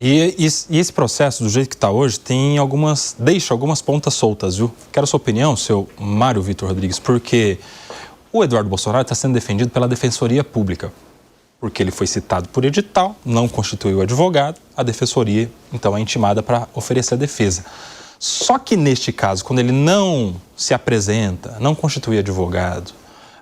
E esse processo, do jeito que está hoje, deixa algumas pontas soltas, viu? Quero a sua opinião, seu Mário Vitor Rodrigues, porque o Eduardo Bolsonaro está sendo defendido pela Defensoria Pública, porque ele foi citado por edital, não constituiu advogado, a Defensoria, então, é intimada para oferecer a defesa. Só que, neste caso, quando ele não se apresenta, não constitui advogado,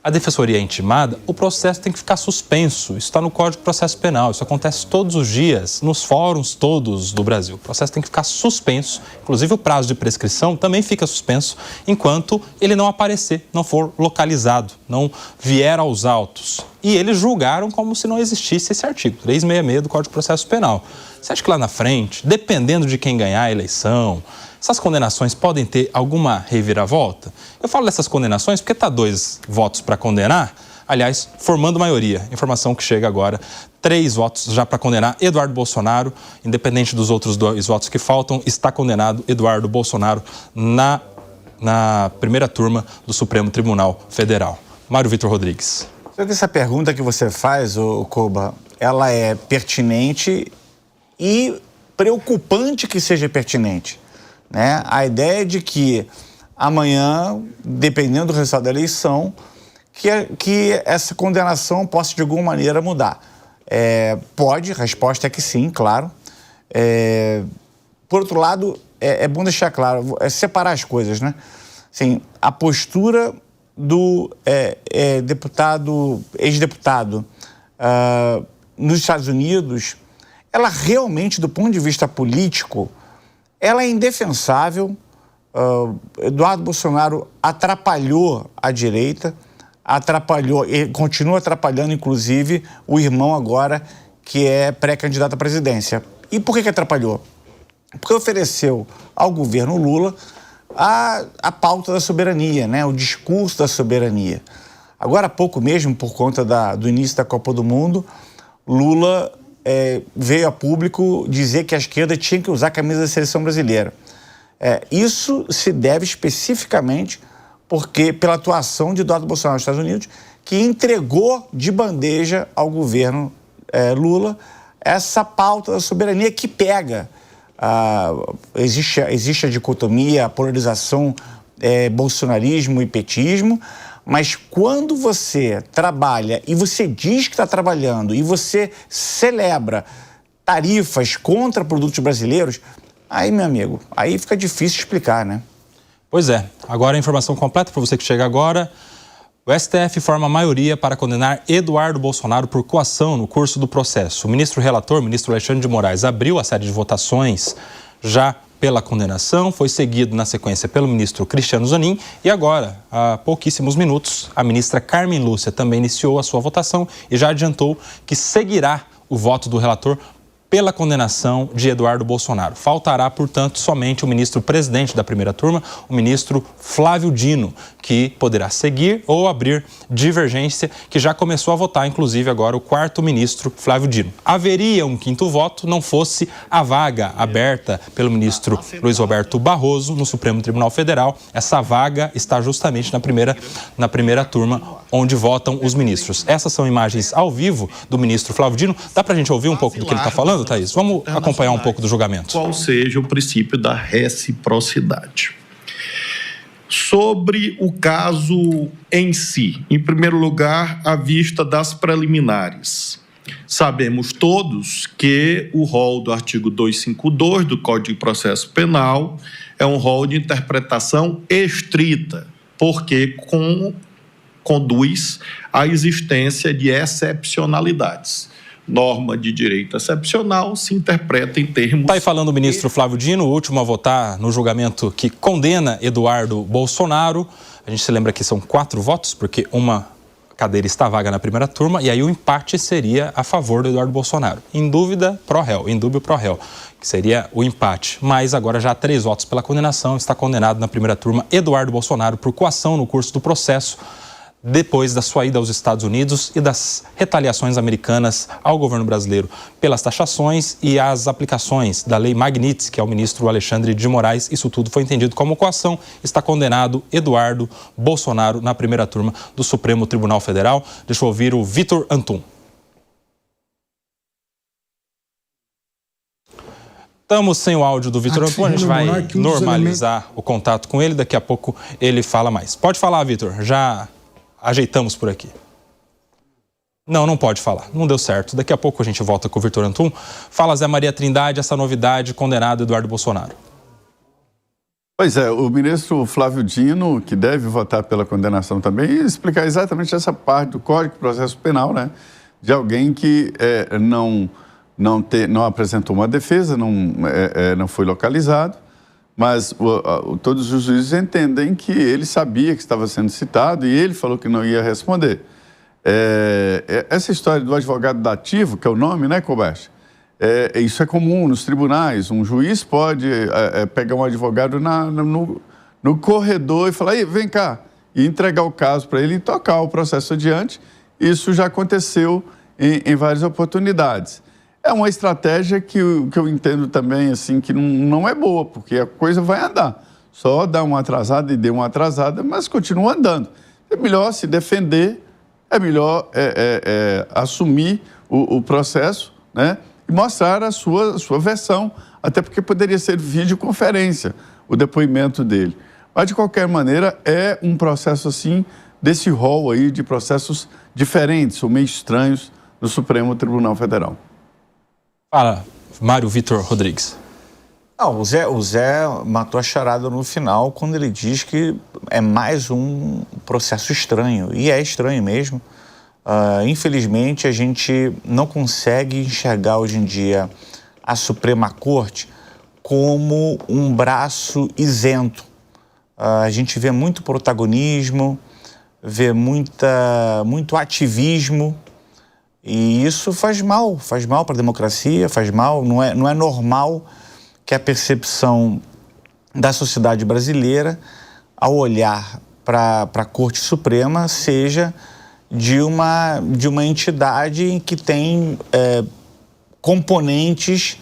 a Defensoria é intimada, o processo tem que ficar suspenso. Isso está no Código de Processo Penal. Isso acontece todos os dias, nos fóruns todos do Brasil. O processo tem que ficar suspenso. Inclusive, o prazo de prescrição também fica suspenso enquanto ele não aparecer, não for localizado, não vier aos autos. E eles julgaram como se não existisse esse artigo, 366 do Código de Processo Penal. Você acha que lá na frente, dependendo de quem ganhar a eleição, essas condenações podem ter alguma reviravolta? Eu falo dessas condenações porque está 2 votos para condenar, aliás, formando maioria. Informação que chega agora, 3 votos já para condenar Eduardo Bolsonaro, independente dos outros 2 votos que faltam, está condenado Eduardo Bolsonaro na primeira turma do Supremo Tribunal Federal. Mário Vitor Rodrigues. Essa pergunta que você faz, Koba, ela é pertinente e preocupante que seja pertinente, né? A ideia de que amanhã, dependendo do resultado da eleição, que essa condenação possa de alguma maneira mudar. Pode, a resposta é que sim, claro. Por outro lado, é bom deixar claro, separar as coisas, né? Assim, a postura do ex-deputado nos Estados Unidos, ela realmente, do ponto de vista político, ela é indefensável. Eduardo Bolsonaro atrapalhou a direita, atrapalhou e continua atrapalhando, inclusive, o irmão agora, que é pré-candidato à presidência. E por que atrapalhou? Porque ofereceu ao governo Lula a pauta da soberania, né? O discurso da soberania. Agora há pouco mesmo, por conta do início da Copa do Mundo, Lula veio a público dizer que a esquerda tinha que usar a camisa da seleção brasileira. Isso se deve especificamente pela atuação de Eduardo Bolsonaro nos Estados Unidos, que entregou de bandeja ao governo Lula essa pauta da soberania que pega. Existe a dicotomia, a polarização bolsonarismo e petismo, mas quando você trabalha e você diz que está trabalhando e você celebra tarifas contra produtos brasileiros, aí, meu amigo, aí fica difícil explicar, né? Pois é. Agora a informação completa para você que chega agora. O STF forma maioria para condenar Eduardo Bolsonaro por coação no curso do processo. O ministro relator, o ministro Alexandre de Moraes, abriu a série de votações já pela condenação, foi seguido na sequência pelo ministro Cristiano Zanin e agora, há pouquíssimos minutos, a ministra Carmen Lúcia também iniciou a sua votação e já adiantou que seguirá o voto do relator pela condenação de Eduardo Bolsonaro. Faltará, portanto, somente o ministro-presidente da primeira turma, o ministro Flávio Dino, que poderá seguir ou abrir divergência, que já começou a votar, inclusive agora, o 4º ministro Flávio Dino. Haveria um 5º voto, não fosse a vaga aberta pelo ministro Luiz Roberto Barroso no Supremo Tribunal Federal. Essa vaga está justamente na primeira turma, onde votam os ministros. Essas são imagens ao vivo do ministro Flávio Dino. Dá pra gente ouvir um pouco do que ele está falando, Thaís? Vamos acompanhar um pouco do julgamento. Qual seja o princípio da reciprocidade. Sobre o caso em si, em primeiro lugar, à vista das preliminares. Sabemos todos que o rol do artigo 252 do Código de Processo Penal é um rol de interpretação estrita, porque conduz à existência de excepcionalidades. Norma de direito excepcional se interpreta em termos... Está aí falando o ministro Flávio Dino, o último a votar no julgamento que condena Eduardo Bolsonaro. A gente se lembra que são 4 votos, porque uma cadeira está vaga na primeira turma, e aí o empate seria a favor do Eduardo Bolsonaro. Em dúvida, pró-réu, em dúvida, pró-réu, que seria o empate. Mas agora já há 3 votos pela condenação, está condenado na primeira turma Eduardo Bolsonaro por coação no curso do processo, depois da sua ida aos Estados Unidos e das retaliações americanas ao governo brasileiro pelas taxações e as aplicações da lei Magnitsky, que é o ministro Alexandre de Moraes. Isso tudo foi entendido como coação. Está condenado Eduardo Bolsonaro na primeira turma do Supremo Tribunal Federal. Deixa eu ouvir o Vitor Antum. Estamos sem o áudio do Vitor Antunes, a gente vai normalizar o contato com ele, daqui a pouco ele fala mais. Pode falar, Vitor, já ajeitamos por aqui. Não pode falar, não deu certo. Daqui a pouco a gente volta com o Vitor Antunes. Fala, Zé Maria Trindade, essa novidade, condenado Eduardo Bolsonaro. Pois é, o ministro Flávio Dino, que deve votar pela condenação também, ia explicar exatamente essa parte do Código de Processo Penal, né? De alguém que não apresentou uma defesa, não foi localizado, mas todos os juízes entendem que ele sabia que estava sendo citado e ele falou que não ia responder. Essa história do advogado dativo, que é o nome, né, Kobayashi? Isso é comum nos tribunais. Um juiz pode pegar um advogado no corredor e falar, vem cá, e entregar o caso para ele e tocar o processo adiante. Isso já aconteceu em várias oportunidades. É uma estratégia que eu entendo também, assim, que não é boa, porque a coisa vai andar. Só dá uma atrasada e deu uma atrasada, mas continua andando. É melhor se defender, é melhor assumir o processo, né? E mostrar a sua versão, até porque poderia ser videoconferência o depoimento dele. Mas, de qualquer maneira, é um processo, assim, desse rol aí de processos diferentes ou meio estranhos no Supremo Tribunal Federal. Fala, Mário Vitor Rodrigues. O Zé matou a charada no final quando ele diz que é mais um processo estranho. E é estranho mesmo. Infelizmente, a gente não consegue enxergar hoje em dia a Suprema Corte como um braço isento. A gente vê muito protagonismo, vê muito ativismo, e isso faz mal para a democracia, faz mal. Não é normal que a percepção da sociedade brasileira, ao olhar para a Corte Suprema, seja de uma entidade em que tem componentes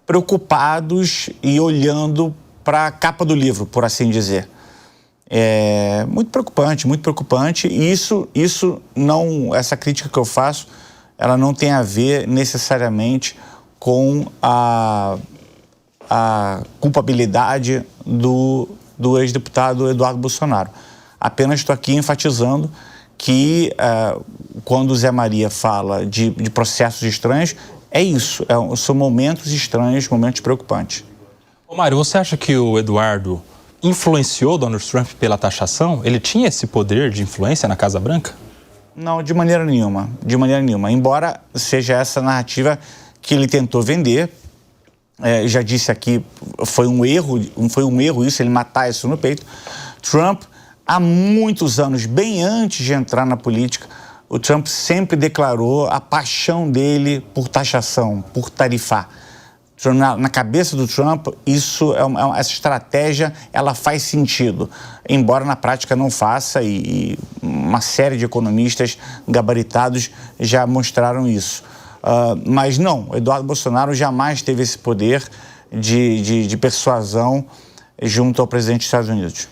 preocupados e olhando para a capa do livro, por assim dizer. É muito preocupante. E essa crítica que eu faço, ela não tem a ver necessariamente com a culpabilidade do ex-deputado Eduardo Bolsonaro. Apenas estou aqui enfatizando que quando o Zé Maria fala de processos estranhos, é isso, são momentos estranhos, momentos preocupantes. Ô Mário, você acha que o Eduardo influenciou Donald Trump pela taxação? Ele tinha esse poder de influência na Casa Branca? Não, de maneira nenhuma. Embora seja essa narrativa que ele tentou vender, já disse aqui, foi um erro isso, ele matar isso no peito. Trump, há muitos anos, bem antes de entrar na política, o Trump sempre declarou a paixão dele por taxação, por tarifar. Na cabeça do Trump, essa estratégia, ela faz sentido, embora na prática não faça, e uma série de economistas gabaritados já mostraram isso. Mas não, Eduardo Bolsonaro jamais teve esse poder de persuasão junto ao presidente dos Estados Unidos.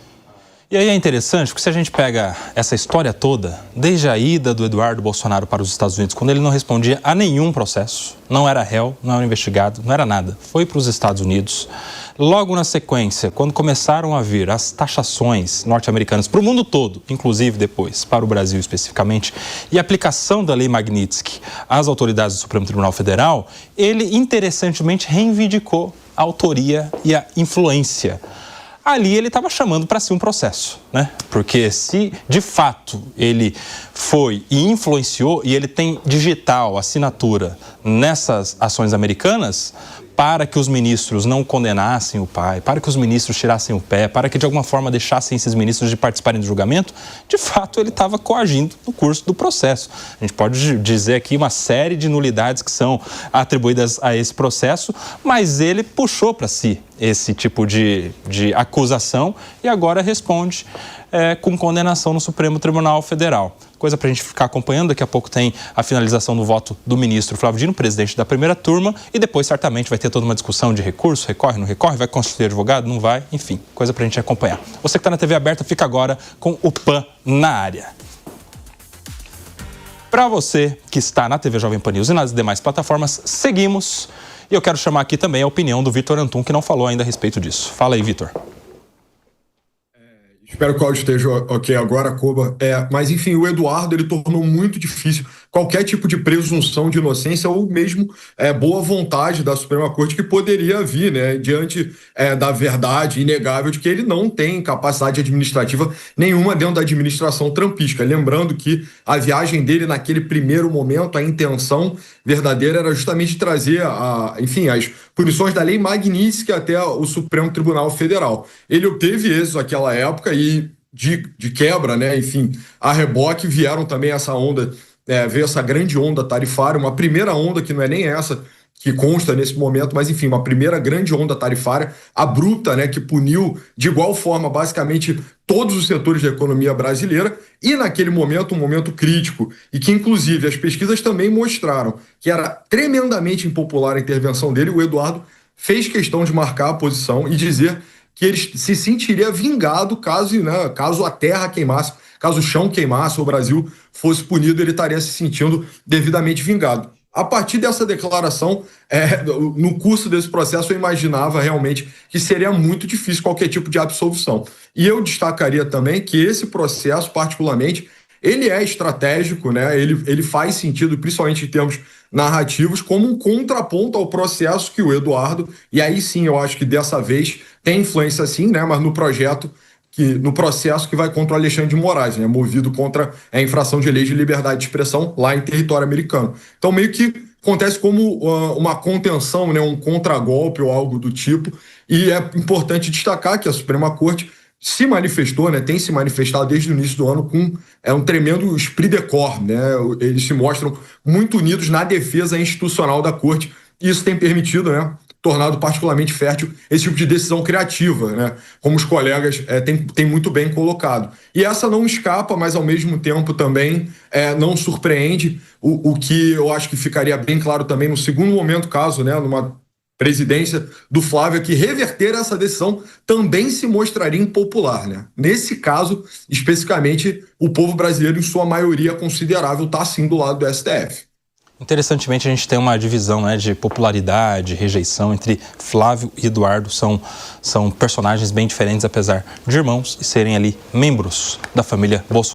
E aí é interessante, porque se a gente pega essa história toda, desde a ida do Eduardo Bolsonaro para os Estados Unidos, quando ele não respondia a nenhum processo, não era réu, não era investigado, não era nada, foi para os Estados Unidos. Logo na sequência, quando começaram a vir as taxações norte-americanas para o mundo todo, inclusive depois para o Brasil especificamente, e a aplicação da Lei Magnitsky às autoridades do Supremo Tribunal Federal, ele interessantemente reivindicou a autoria e a influência. Ali ele estava chamando para si um processo, né? Porque se de fato ele foi e influenciou, e ele tem digital, assinatura nessas ações americanas, para que os ministros não condenassem o pai, para que os ministros tirassem o pé, para que de alguma forma deixassem esses ministros de participarem do julgamento, de fato ele estava coagindo no curso do processo. A gente pode dizer aqui uma série de nulidades que são atribuídas a esse processo, mas ele puxou para si esse tipo de acusação e agora responde com condenação no Supremo Tribunal Federal. Coisa para a gente ficar acompanhando. Daqui a pouco tem a finalização do voto do ministro Flávio Dino, presidente da primeira turma, e depois certamente vai ter toda uma discussão de recurso, recorre, não recorre, vai constituir advogado, não vai, enfim, coisa para a gente acompanhar. Você que está na TV aberta, fica agora com o PAN na área. Para você que está na TV Jovem Pan News e nas demais plataformas, seguimos E eu quero chamar aqui também a opinião do Vitor Antum, que não falou ainda a respeito disso. Fala aí, Vitor. Espero que o áudio esteja ok agora, Koba. Mas, enfim, o Eduardo, ele tornou muito difícil qualquer tipo de presunção de inocência ou mesmo boa vontade da Suprema Corte que poderia vir, né, diante da verdade inegável de que ele não tem capacidade administrativa nenhuma dentro da administração trumpista. Lembrando que a viagem dele naquele primeiro momento, a intenção verdadeira era justamente trazer, as punições da Lei Magnitsky até o Supremo Tribunal Federal. Ele obteve êxito naquela época e de quebra, né, enfim, a reboque vieram também essa onda, veio essa grande onda tarifária, uma primeira onda que não é nem essa que consta nesse momento, mas enfim, uma primeira grande onda tarifária abrupta, né, que puniu de igual forma basicamente todos os setores da economia brasileira e naquele momento, um momento crítico, e que inclusive as pesquisas também mostraram que era tremendamente impopular a intervenção dele. O Eduardo fez questão de marcar a posição e dizer que ele se sentiria vingado caso a terra queimasse, caso o chão queimasse, o Brasil fosse punido, ele estaria se sentindo devidamente vingado. A partir dessa declaração, no curso desse processo, eu imaginava realmente que seria muito difícil qualquer tipo de absolvição. E eu destacaria também que esse processo, particularmente, ele é estratégico, né? Ele faz sentido, principalmente em termos narrativos, como um contraponto ao processo que o Eduardo, e aí sim eu acho que dessa vez tem influência sim, né? Mas no processo que vai contra o Alexandre de Moraes, né, movido contra a infração de leis de liberdade de expressão lá em território americano. Então, meio que acontece como uma contenção, né, um contragolpe ou algo do tipo, e é importante destacar que a Suprema Corte se manifestou, né, tem se manifestado desde o início do ano com um tremendo esprit de corps, né, eles se mostram muito unidos na defesa institucional da Corte, e isso tem permitido, né, tornado particularmente fértil esse tipo de decisão criativa, né? Como os colegas têm muito bem colocado. E essa não escapa, mas ao mesmo tempo também não surpreende, o que eu acho que ficaria bem claro também no segundo momento, caso, né, numa presidência do Flávio, que reverter essa decisão também se mostraria impopular, né? Nesse caso, especificamente, o povo brasileiro, em sua maioria considerável, está sim do lado do STF. Interessantemente, a gente tem uma divisão, né, de popularidade, rejeição entre Flávio e Eduardo. São personagens bem diferentes, apesar de irmãos e serem ali membros da família Bolsonaro.